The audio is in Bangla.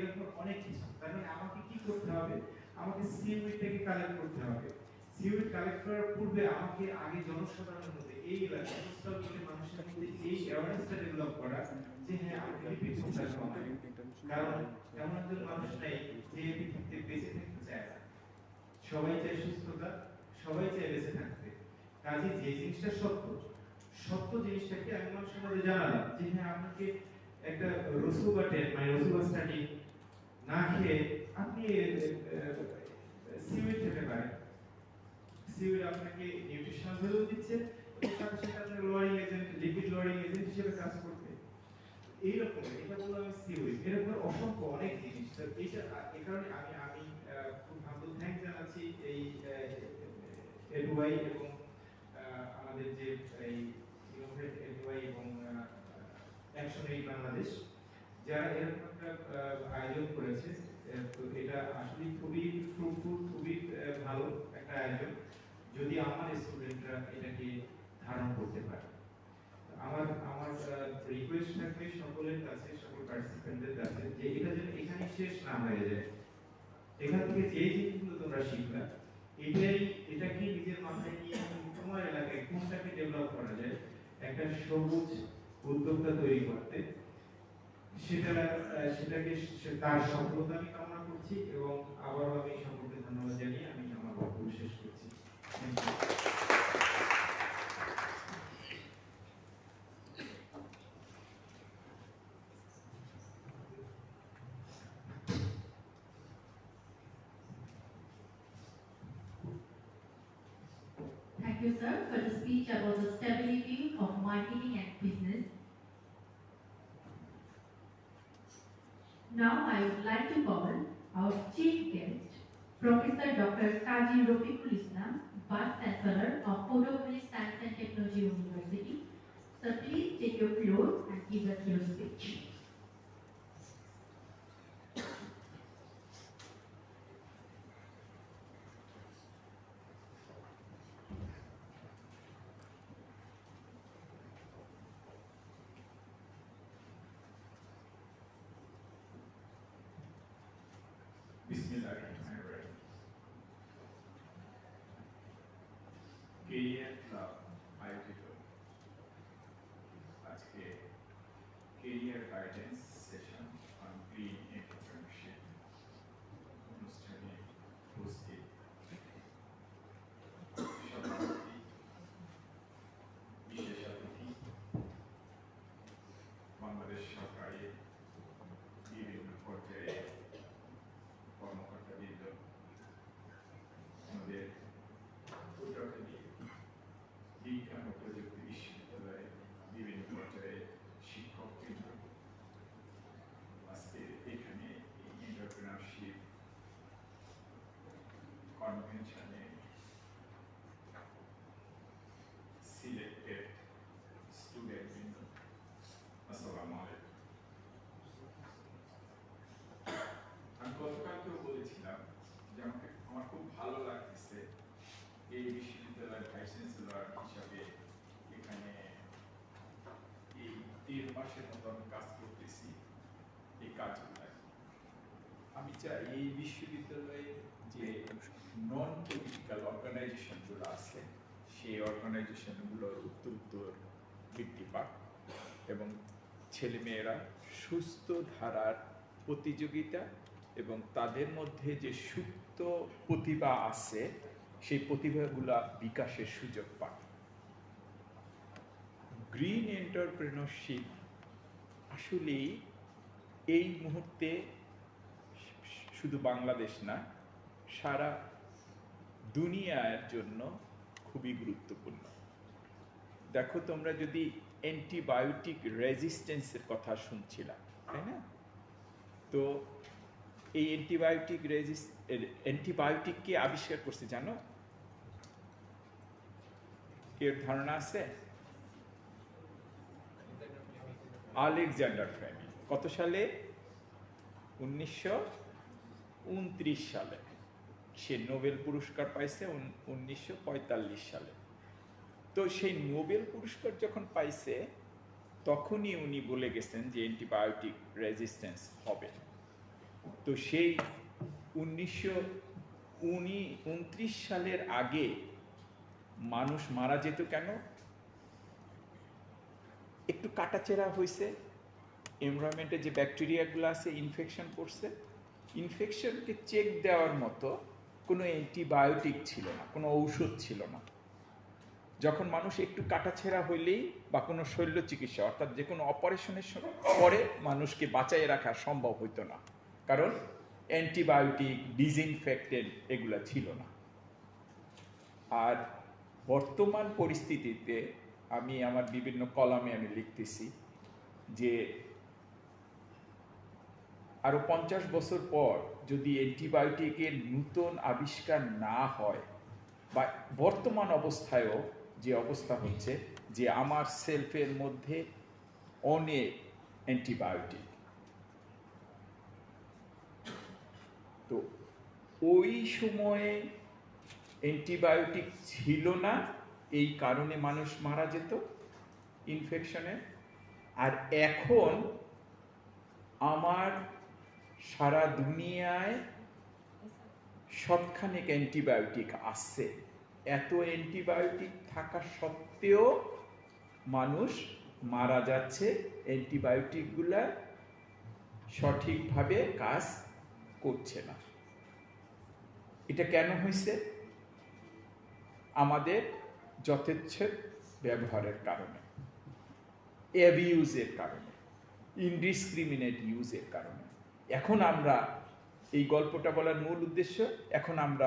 এরকম অনেক কিছু। তার মানে আমাকে কি করতে হবে, আমাকে সিউইডটাকে কালেক্ট করতে হবে। সিউইড কালেক্ট করার পূর্বে আমাকে আগে জনসাধারণের মধ্যে এই এলাকায় কোস্টাল বেল্টের মানুষের মধ্যে এই অ্যাওয়ারনেসটা ডেভেলপ করা যে হ্যাঁ আমি লিপিড কোথায় কমাই। কারণ এমন একজন মানুষ নাই যে পৃথিবীতে বেঁচে থাকতে চায় না। সবাই চায় সুস্থতা, সবাই চায় বেঁচে থাকতে। কাজে যে জিনিসটা সত্য, সত্য জিনিসটাকে আমি মানুষের মধ্যে জানালাম যে হ্যাঁ আপনাকে একটা রসু বাটেন মানে রসু স্টাডি না খেয়ে আপনি সিউইড খেতে পারেন। সিউইড আপনাকে নিউট্রিশনাল ভ্যালু দিচ্ছে এবং সাথে সাথে আপনার lowering agent, lipid lowering agent হিসেবে কাজ করবে। এইরকম এটা বললাম আমি সিউইড, এরকম অসংখ্য অনেক জিনিস। তো এইটা এই কারণে আমি খুব হাম্বল থ্যাঙ্কস জানাচ্ছি এই এডুআই এবং আমাদের যে এই ইনোভেট এডুআই এবং অ্যাকশন এইড বাংলাদেশ যারা এরকম একটা আয়োজন করেছে। তো এটা আসলে খুবই ফ্রুটফুল, খুবই ভালো একটা আয়োজন যদি আমার স্টুডেন্টরা এটাকে ধারণ করতে পারে। আমার আমার রিকোয়েস্ট থাকবে সকলের কাছে, সকল পার্টিসিপেন্টদের কাছে যে এটা যেন এখানে শেষ না হয়ে যায়। এখান থেকে যে জিনিসগুলো তোমরা শিখলা এটাকে নিজের মাথায় নিয়ে তোমার এলাকায় কোনটাকে ডেভেলপ করা যায় একটা সবুজ উদ্যোক্তা তৈরি করতে, সেটাকে তার সফলতা আমি কামনা করছি এবং আবারও আমি সকলকে ধন্যবাদ জানিয়ে আমি আমার বক্তব্য শেষ করছি। Thank you. Thank you, sir, for the speech about the stability of marketing and business. Now, I would like to call our chief guest, Professor Dr. Kaji Rafiqul Islam, Vice Chancellor of Portobello Science and Technology University. Sir, please take your floor and give us your speech. বিসমিল্লাহিররহমানিররহিম। কেরিয়ার ক্লাব আয়োজিত আজকে career guidance session on green entrepreneurship অনুষ্ঠানে উপস্থিত সভাপতি, বিশেষ অতিথি, বাংলাদেশ সরকারের বিভিন্ন পর্যায়ে কর্মকর্তাবৃন্দ, আমাদের উত্তরাখণ্ডী বিজ্ঞান ও প্রযুক্তি বিশ্ববিদ্যালয়ের বিভিন্ন পর্যায়ে শিক্ষকবৃন্দ, আজকে এখানে এন্টারপ্রেনারশিপ কনভেনশনে সিলেক্টেড স্টুডেন্টবৃন্দ, আসসালামু আলাইকুম। আমি গতকালকেও বলেছিলাম যে আমার খুব ভালো লাগতেছে এই বিশ্ববিদ্যালয়ের ভাইস চ্যান্সেলর হিসাবে এখানে এই 3 মাসের মতো আমি কাজ করতেছি। এই কাজগুলো আমি চাই এই বিশ্ববিদ্যালয়ের যে নন পলিটিক্যাল অর্গানাইজেশনগুলো আছে সেই অর্গানাইজেশনগুলোর উত্তর বৃদ্ধি পাক এবং ছেলেমেয়েরা সুস্থ ধারার প্রতিযোগিতা এবং তাদের মধ্যে যে সুপ্ত প্রতিভা আছে সেই প্রতিভাগুলা বিকাশের সুযোগ পায়। গ্রিন এন্টারপ্রেনারশিপ আসলে এই মুহূর্তে শুধু বাংলাদেশ না, সারা দুনিয়ার জন্য খুবই গুরুত্বপূর্ণ। দেখো, তোমরা যদি অ্যান্টিবায়োটিক রেজিস্ট্যান্সের কথা শুনছিলাম, তাই না? তো এই অ্যান্টিবায়োটিক কে আবিষ্কার করছে জানো? কেউ ধারণা আছে? Alexander Fleming. কত সালে? 1929 সালে। সে নোবেল পুরস্কার পাইছে 1945 সালে। তো সেই নোবেল পুরস্কার যখন পাইছে তখনই উনি বলে গেছেন যে অ্যান্টিবায়োটিক রেজিস্ট্যান্স হবে। তো সেই 1929 সালের আগে মানুষ মারা যেত কেন? একটু কাটাচেরা হয়েছে, এনভায়রনমেন্টে যে ব্যাকটেরিয়াগুলো আছে ইনফেকশন করছে, ইনফেকশনকে চেক দেওয়ার মতো কোনো অ্যান্টিবায়োটিক ছিল না, কোনো ঔষধ ছিল না। যখন মানুষ একটু কাটাছেঁড়া হইলেই বা কোনো শল্য চিকিৎসা অর্থাৎ যে কোনো অপারেশনের পরে মানুষকে বাঁচাইয়ে রাখা সম্ভব হইতো না, কারণ অ্যান্টিবায়োটিক, ডিসইনফেক্টেন্ট এগুলো ছিল না। আর বর্তমান পরিস্থিতিতে আমি আমার বিভিন্ন কলামে আমি লিখতেছি যে আরো 50 বছর পর যদি অ্যান্টিবায়োটিকের নতুন আবিষ্কার না হয়, বা বর্তমান অবস্থায়ও যে অবস্থা হচ্ছে যে আমার সেলফের মধ্যে অনেক অ্যান্টিবায়োটিক, তো ওই সময়ে অ্যান্টিবায়োটিক ছিল না, এই কারণে মানুষ মারা যেত ইনফেকশনে। আর এখন আমার সারা দুনিয়ায় সবখানেক অ্যান্টিবায়োটিক আছে, এত অ্যান্টিবায়োটিক থাকা সত্ত্বেও মানুষ মারা যাচ্ছে, অ্যান্টিবায়োটিকগুলা সঠিকভাবে কাজ করছে না। এটা কেন হয়েছে? আমাদের যথেচ্ছ ব্যবহারের কারণে, অ্যাবিউজের কারণে, ইনডিসক্রিমিনেট ইউজের কারণে। এখন আমরা এই গল্পটা বলার মূল উদ্দেশ্য, এখন আমরা